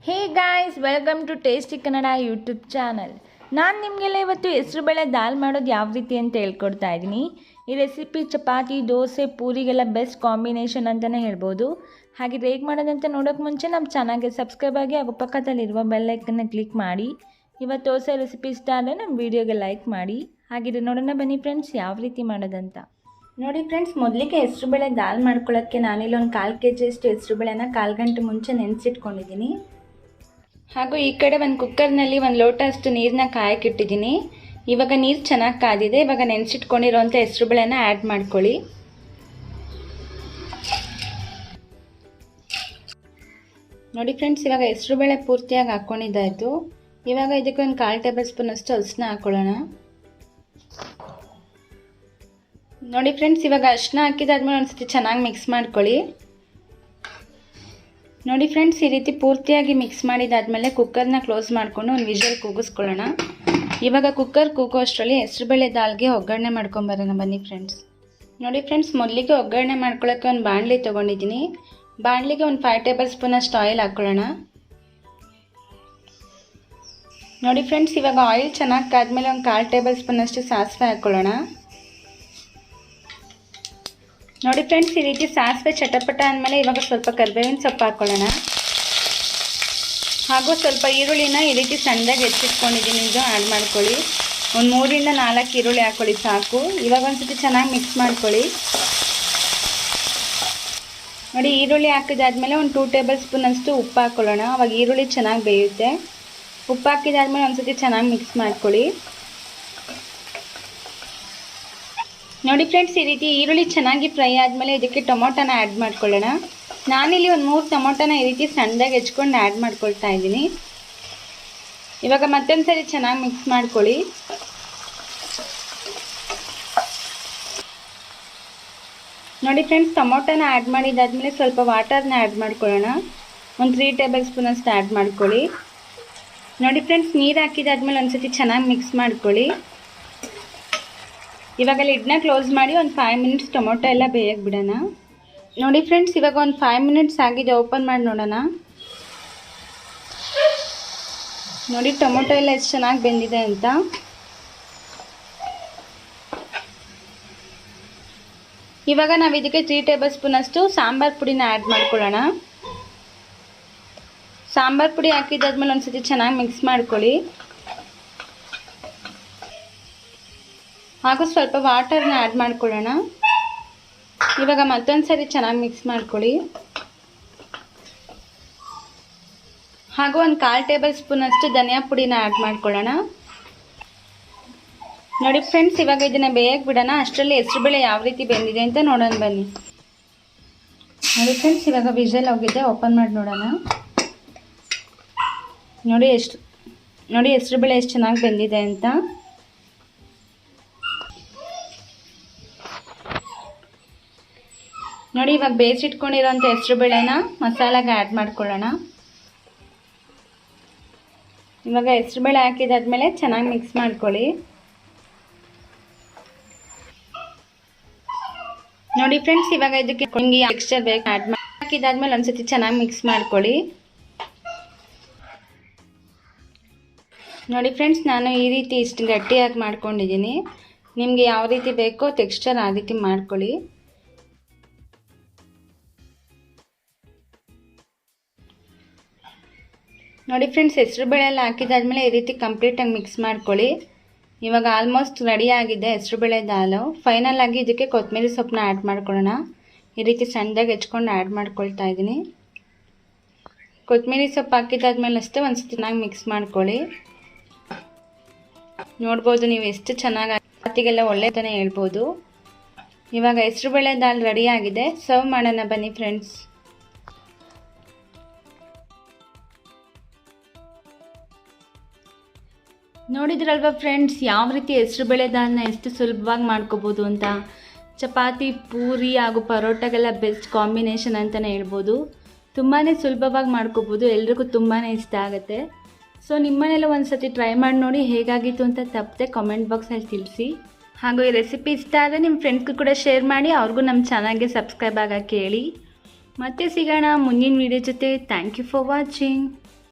Hey guys, welcome to tasty Kannada YouTube channel. ನಾನು ನಿಮಗೆಲ್ಲ ಇವತ್ತು ಹೆಸರುಬೇಳೆ ದಾಲ್ ಮಾಡೋದು ಯಾವ ರೀತಿ ಅಂತ ಹೇಳ್ಕೊಡ್ತಾ ಇದ್ದೀನಿ. ಈ ರೆಸಿಪಿ ಚಪಾತಿ, ದೋಸೆ, ಪೂರಿಗೆಲ್ಲ ಬೆಸ್ಟ್ ಕಾಂಬಿನೇಷನ್ ಅಂತಲೇ ಹೇಳ್ಬೋದು. ಹಾಗೆ ಹೇಗೆ ಮಾಡೋದಂತ ನೋಡೋಕ್ಕೆ ಮುಂಚೆ ನಮ್ಮ ಚಾನಲ್ಗೆ ಸಬ್ಸ್ಕ್ರೈಬ್ ಆಗಿ ಹಾಗೂ ಪಕ್ಕದಲ್ಲಿರುವ ಬೆಲ್ಲೈಕನ್ನ ಕ್ಲಿಕ್ ಮಾಡಿ. ಇವತ್ತು ದೋಸೆ ರೆಸಿಪಿ ಇಷ್ಟ ಆದರೆ ನಮ್ಮ ವೀಡಿಯೋಗೆ ಲೈಕ್ ಮಾಡಿ. ಹಾಗಿದ್ರೆ ನೋಡೋಣ ಬನ್ನಿ ಫ್ರೆಂಡ್ಸ್ ಯಾವ ರೀತಿ ಮಾಡೋದಂತ. ನೋಡಿ ಫ್ರೆಂಡ್ಸ್, ಮೊದಲಿಗೆ ಹೆಸರುಬೇಳೆ ದಾಲ್ ಮಾಡ್ಕೊಳ್ಳೋಕ್ಕೆ ನಾನಿಲ್ಲಿ ಒಂದು 1/4 kg ಅಷ್ಟು ಹೆಸರುಬೇಳೆನ 1/4 ಗಂಟೆ ಮುಂಚೆ ನೆನೆಸಿಟ್ಕೊಂಡಿದ್ದೀನಿ. ಹಾಗೂ ಈ ಕಡೆ ಒಂದು ಕುಕ್ಕರ್ನಲ್ಲಿ 1 ಲೋಟ ಅಷ್ಟು ನೀರನ್ನ ಕಾಯಕ್ಕಿಟ್ಟಿದ್ದೀನಿ. ಇವಾಗ ನೀರು ಚೆನ್ನಾಗಿ ಕಾದಿದೆ. ಇವಾಗ ನೆನೆಸಿಟ್ಕೊಂಡಿರೋಂಥ ಹೆಸರುಬೇಳೆನ ಆ್ಯಡ್ ಮಾಡ್ಕೊಳ್ಳಿ. ನೋಡಿ ಫ್ರೆಂಡ್ಸ್, ಇವಾಗ ಹೆಸರುಬೇಳೆ ಪೂರ್ತಿಯಾಗಿ ಹಾಕ್ಕೊಂಡಿದ್ದಾಯಿತು. ಇವಾಗ ಇದಕ್ಕೆ ಒಂದು 1/4 ಟೇಬಲ್ ಸ್ಪೂನ್ ಅಷ್ಟು ಅರಿಶಿನ ಹಾಕ್ಕೊಳ್ಳೋಣ. ನೋಡಿ ಫ್ರೆಂಡ್ಸ್, ಇವಾಗ ಅರಿಶಿನ ಹಾಕಿದಾದ್ಮೇಲೆ ಒಂದ್ಸತಿ ಚೆನ್ನಾಗಿ ಮಿಕ್ಸ್ ಮಾಡ್ಕೊಳ್ಳಿ. ನೋಡಿ ಫ್ರೆಂಡ್ಸ್, ಈ ರೀತಿ ಪೂರ್ತಿಯಾಗಿ ಮಿಕ್ಸ್ ಮಾಡಿದಾದ್ಮೇಲೆ ಕುಕ್ಕರ್ನ ಕ್ಲೋಸ್ ಮಾಡಿಕೊಂಡು ಒಂದು ವಿಷಲ್ ಕೂಗಿಸ್ಕೊಳ್ಳೋಣ. ಇವಾಗ ಕುಕ್ಕರ್ ಕೂಗೋ ಅಷ್ಟರಲ್ಲಿ ಹೆಸರುಬೇಳೆ ದಾಲ್ಗೆ ಒಗ್ಗರಣೆ ಮಾಡ್ಕೊಂಬರೋಣ ಬನ್ನಿ ಫ್ರೆಂಡ್ಸ್. ನೋಡಿ ಫ್ರೆಂಡ್ಸ್, ಮೊದಲಿಗೆ ಒಗ್ಗರಣೆ ಮಾಡ್ಕೊಳ್ಳೋಕ್ಕೆ ಒಂದು ಬಾಣಲಿ ತೊಗೊಂಡಿದ್ದೀನಿ. ಬಾಣಲಿಗೆ ಒಂದು 5 ಟೇಬಲ್ ಸ್ಪೂನ್ ಅಷ್ಟು ಆಯಿಲ್ ಹಾಕ್ಕೊಳ್ಳೋಣ. ನೋಡಿ ಫ್ರೆಂಡ್ಸ್, ಇವಾಗ ಆಯಿಲ್ ಚೆನ್ನಾಗಿ ಕಾದ್ಮೇಲೆ ಒಂದು 1/4 ಟೇಬಲ್ ಸ್ಪೂನ್ ಅಷ್ಟು ಸಾಸಿವೆ ಹಾಕ್ಕೊಳ್ಳೋಣ. ನೋಡಿ ಫ್ರೆಂಡ್ಸ್, ಈ ರೀತಿ ಸಾಸಿವೆ ಚಟಪಟ ಅಂದಮೇಲೆ ಇವಾಗ ಸ್ವಲ್ಪ ಕರಿಬೇವಿನ ಸೊಪ್ಪು ಹಾಕ್ಕೊಳ್ಳೋಣ. ಹಾಗೂ ಸ್ವಲ್ಪ ಈರುಳ್ಳಿನ ಈ ರೀತಿ ಸಣ್ಣದಾಗಿ ಹೆಚ್ಚಿಟ್ಕೊಂಡಿದ್ದೀನಿ, ಇದು ಆ್ಯಡ್ ಮಾಡ್ಕೊಳ್ಳಿ. ಒಂದು 3 ರಿಂದ 4 ಈರುಳ್ಳಿ ಹಾಕ್ಕೊಳ್ಳಿ ಸಾಕು. ಇವಾಗ ಒಂದ್ಸತಿ ಚೆನ್ನಾಗಿ ಮಿಕ್ಸ್ ಮಾಡ್ಕೊಳ್ಳಿ. ನೋಡಿ, ಈರುಳ್ಳಿ ಹಾಕಿದಾದ್ಮೇಲೆ ಒಂದು 2 ಟೇಬಲ್ ಸ್ಪೂನ್ ಅಷ್ಟು ಉಪ್ಪು ಹಾಕ್ಕೊಳ್ಳೋಣ. ಅವಾಗ ಈರುಳ್ಳಿ ಚೆನ್ನಾಗಿ ಬೇಯುತ್ತೆ. ಉಪ್ಪು ಹಾಕಿದಾದ್ಮೇಲೆ ಒಂದ್ಸತಿ ಚೆನ್ನಾಗಿ ಮಿಕ್ಸ್ ಮಾಡ್ಕೊಳ್ಳಿ. ನೋಡಿ ಫ್ರೆಂಡ್ಸ್, ಈ ರೀತಿ ಈರುಳ್ಳಿ ಚೆನ್ನಾಗಿ ಫ್ರೈ ಆದಮೇಲೆ ಇದಕ್ಕೆ ಟೊಮೊಟೊನ ಆ್ಯಡ್ ಮಾಡ್ಕೊಳ್ಳೋಣ. ನಾನಿಲ್ಲಿ ಒಂದು 3 ಟೊಮೊಟೊನ ಈ ರೀತಿ ಸಣ್ಣದಾಗಿ ಹೆಚ್ಕೊಂಡು ಆ್ಯಡ್ ಮಾಡ್ಕೊಳ್ತಾ ಇದ್ದೀನಿ. ಇವಾಗ ಮತ್ತೊಂದು ಸರಿ ಚೆನ್ನಾಗಿ ಮಿಕ್ಸ್ ಮಾಡ್ಕೊಳ್ಳಿ. ನೋಡಿ ಫ್ರೆಂಡ್ಸ್, ಟೊಮೊಟೊನ ಆ್ಯಡ್ ಮಾಡಿದಾದ್ಮೇಲೆ ಸ್ವಲ್ಪ ವಾಟರ್ನ ಆ್ಯಡ್ ಮಾಡ್ಕೊಳ್ಳೋಣ. ಒಂದು 3 ಟೇಬಲ್ ಸ್ಪೂನ್ ಅಷ್ಟು ಆ್ಯಡ್ ಮಾಡ್ಕೊಳ್ಳಿ. ನೋಡಿ ಫ್ರೆಂಡ್ಸ್, ನೀರು ಹಾಕಿದಾದ್ಮೇಲೆ ಒಂದ್ಸತಿ ಚೆನ್ನಾಗಿ ಮಿಕ್ಸ್ ಮಾಡ್ಕೊಳ್ಳಿ. ಇವಾಗ ಲಿಡ್ನ ಕ್ಲೋಸ್ ಮಾಡಿ ಒಂದು 5 ಮಿನಿಟ್ಸ್ ಟೊಮೊಟೊ ಎಲ್ಲ ಬೇಯಕ್ಕೆ ಬಿಡೋಣ. ನೋಡಿ ಫ್ರೆಂಡ್ಸ್, ಇವಾಗ ಒಂದು 5 ಮಿನಿಟ್ಸ್ ಆಗಿದೆ. ಓಪನ್ ಮಾಡಿ ನೋಡೋಣ. ನೋಡಿ ಟೊಮೊಟೊ ಎಲ್ಲ ಎಷ್ಟು ಚೆನ್ನಾಗಿ ಬೆಂದಿದೆ ಅಂತ. ಇವಾಗ ನಾವು ಇದಕ್ಕೆ 3 ಟೇಬಲ್ ಸ್ಪೂನ್ ಅಷ್ಟು ಸಾಂಬಾರು ಪುಡಿನ ಆ್ಯಡ್ ಮಾಡ್ಕೊಳ್ಳೋಣ. ಸಾಂಬಾರು ಪುಡಿ ಹಾಕಿದಾದ್ಮೇಲೆ ಒಂದ್ಸತಿ ಚೆನ್ನಾಗಿ ಮಿಕ್ಸ್ ಮಾಡ್ಕೊಳ್ಳಿ. ಹಾಗೂ ಸ್ವಲ್ಪ ವಾಟರ್ನ ಆ್ಯಡ್ ಮಾಡ್ಕೊಳ್ಳೋಣ. ಇವಾಗ ಮತ್ತೊಂದು ಸರಿ ಚೆನ್ನಾಗಿ ಮಿಕ್ಸ್ ಮಾಡ್ಕೊಳ್ಳಿ. ಹಾಗೂ ಒಂದು 1/4 ಟೇಬಲ್ ಸ್ಪೂನ್ ಅಷ್ಟು ಧನಿಯಾ ಪುಡಿನ ಆ್ಯಡ್ ಮಾಡ್ಕೊಳ್ಳೋಣ. ನೋಡಿ ಫ್ರೆಂಡ್ಸ್, ಇವಾಗ ಇದನ್ನು ಬೇಯಕ್ಕೆ ಬಿಡೋಣ. ಅಷ್ಟರಲ್ಲಿ ಹೆಸರುಬೇಳೆ ಯಾವ ರೀತಿ ಬೆಂದಿದೆ ಅಂತ ನೋಡೋಣ ಬನ್ನಿ. ನೋಡಿ ಫ್ರೆಂಡ್ಸ್, ಇವಾಗ ವಿಷಲ್ ಹೋಗಿದೆ. ಓಪನ್ ಮಾಡಿ ನೋಡೋಣ. ನೋಡಿ ಹೆಸರುಬೇಳೆ ಎಷ್ಟು ಚೆನ್ನಾಗಿ ಬೆಂದಿದೆ ಅಂತ. ನೋಡಿ, ಇವಾಗ ಬೇಯಿಸಿಟ್ಕೊಂಡಿರೋಂಥ ಹೆಸರುಬೇಳೆನ ಮಸಾಲಾಗೆ ಆ್ಯಡ್ ಮಾಡ್ಕೊಳ್ಳೋಣ. ಇವಾಗ ಹೆಸರುಬೇಳೆ ಹಾಕಿದಾದ್ಮೇಲೆ ಚೆನ್ನಾಗಿ ಮಿಕ್ಸ್ ಮಾಡ್ಕೊಳ್ಳಿ. ನೋಡಿ ಫ್ರೆಂಡ್ಸ್, ಇವಾಗ ಇದಕ್ಕೆ ನಿಮಗೆ ಟೆಕ್ಸ್ಚರ್ ಬೇಕು ಆ್ಯಡ್ ಹಾಕಿದಾದ್ಮೇಲೆ ಒಂದ್ಸತಿ ಚೆನ್ನಾಗಿ ಮಿಕ್ಸ್ ಮಾಡ್ಕೊಳ್ಳಿ. ನೋಡಿ ಫ್ರೆಂಡ್ಸ್, ನಾನು ಈ ರೀತಿ ಇಷ್ಟು ಗಟ್ಟಿಯಾಗಿ ಮಾಡ್ಕೊಂಡಿದ್ದೀನಿ. ನಿಮಗೆ ಯಾವ ರೀತಿ ಬೇಕೋ ಟೆಕ್ಸ್ಚರ್ ಆ ರೀತಿ ಮಾಡ್ಕೊಳ್ಳಿ. ನೋಡಿ ಫ್ರೆಂಡ್ಸ್, ಹೆಸರುಬೇಳೆ ಎಲ್ಲ ಹಾಕಿದಾದ್ಮೇಲೆ ಈ ರೀತಿ ಕಂಪ್ಲೀಟಾಗಿ ಮಿಕ್ಸ್ ಮಾಡ್ಕೊಳ್ಳಿ. ಇವಾಗ ಆಲ್ಮೋಸ್ಟ್ ರೆಡಿ ಆಗಿದೆ ಹೆಸರುಬೇಳೆ ದಾಲು. ಫೈನಲ್ ಆಗಿ ಇದಕ್ಕೆ ಕೊತ್ತಂಬರಿ ಸೊಪ್ಪನ್ನ ಆ್ಯಡ್ ಮಾಡ್ಕೊಳ್ಳೋಣ. ಈ ರೀತಿ ಸಣ್ಣದಾಗಿ ಹೆಚ್ಕೊಂಡು ಆ್ಯಡ್ ಮಾಡ್ಕೊಳ್ತಾ ಇದ್ದೀನಿ. ಕೊತ್ತಂಬರಿ ಸೊಪ್ಪು ಹಾಕಿದಾದ್ಮೇಲೆ ಅಷ್ಟೇ ಒಂದ್ಸತಿ ಚೆನ್ನಾಗಿ ಮಿಕ್ಸ್ ಮಾಡ್ಕೊಳ್ಳಿ. ನೋಡ್ಬೋದು ನೀವು ಎಷ್ಟು ಚೆನ್ನಾಗಿ ಚಪಾತಿಗೆಲ್ಲ ಒಳ್ಳೆಯದನ್ನೇ ಹೇಳ್ಬೋದು. ಇವಾಗ ಹೆಸರುಬೇಳೆ ದಾಲ್ ರೆಡಿ ಆಗಿದೆ. ಸರ್ವ್ ಮಾಡೋಣ ಬನ್ನಿ ಫ್ರೆಂಡ್ಸ್. ನೋಡಿದ್ರಲ್ವ ಫ್ರೆಂಡ್ಸ್, ಯಾವ ರೀತಿ ಹೆಸರುಬೇಳೆ ದಾಲ್ನ ಎಷ್ಟು ಸುಲಭವಾಗಿ ಮಾಡ್ಕೋಬೋದು ಅಂತ. ಚಪಾತಿ, ಪೂರಿ ಹಾಗೂ ಪರೋಟಗೆಲ್ಲ ಬೆಸ್ಟ್ ಕಾಂಬಿನೇಷನ್ ಅಂತಲೇ ಹೇಳ್ಬೋದು. ತುಂಬಾ ಸುಲಭವಾಗಿ ಮಾಡ್ಕೋಬೋದು. ಎಲ್ರಿಗೂ ತುಂಬಾ ಇಷ್ಟ ಆಗುತ್ತೆ. ಸೊ ನಿಮ್ಮನೆಲ್ಲ ಒಂದು ಸತಿ ಟ್ರೈ ಮಾಡಿ ನೋಡಿ. ಹೇಗಾಗಿತ್ತು ಅಂತ ತಪ್ಪದೆ ಕಾಮೆಂಟ್ ಬಾಕ್ಸಲ್ಲಿ ತಿಳಿಸಿ. ಹಾಗೂ ಈ ರೆಸಿಪಿ ಇಷ್ಟ ಆದರೆ ನಿಮ್ಮ ಫ್ರೆಂಡ್ಸ್ಗೂ ಕೂಡ ಶೇರ್ ಮಾಡಿ. ಅವ್ರಿಗೂ ನಮ್ಮ ಚಾನಲ್ಗೆ ಸಬ್ಸ್ಕ್ರೈಬ್ ಆಗೋಕ್ಕೆ ಹೇಳಿ. ಮತ್ತೆ ಸಿಗೋಣ ಮುಂದಿನ ವಿಡಿಯೋ ಜೊತೆ. Thank you for watching.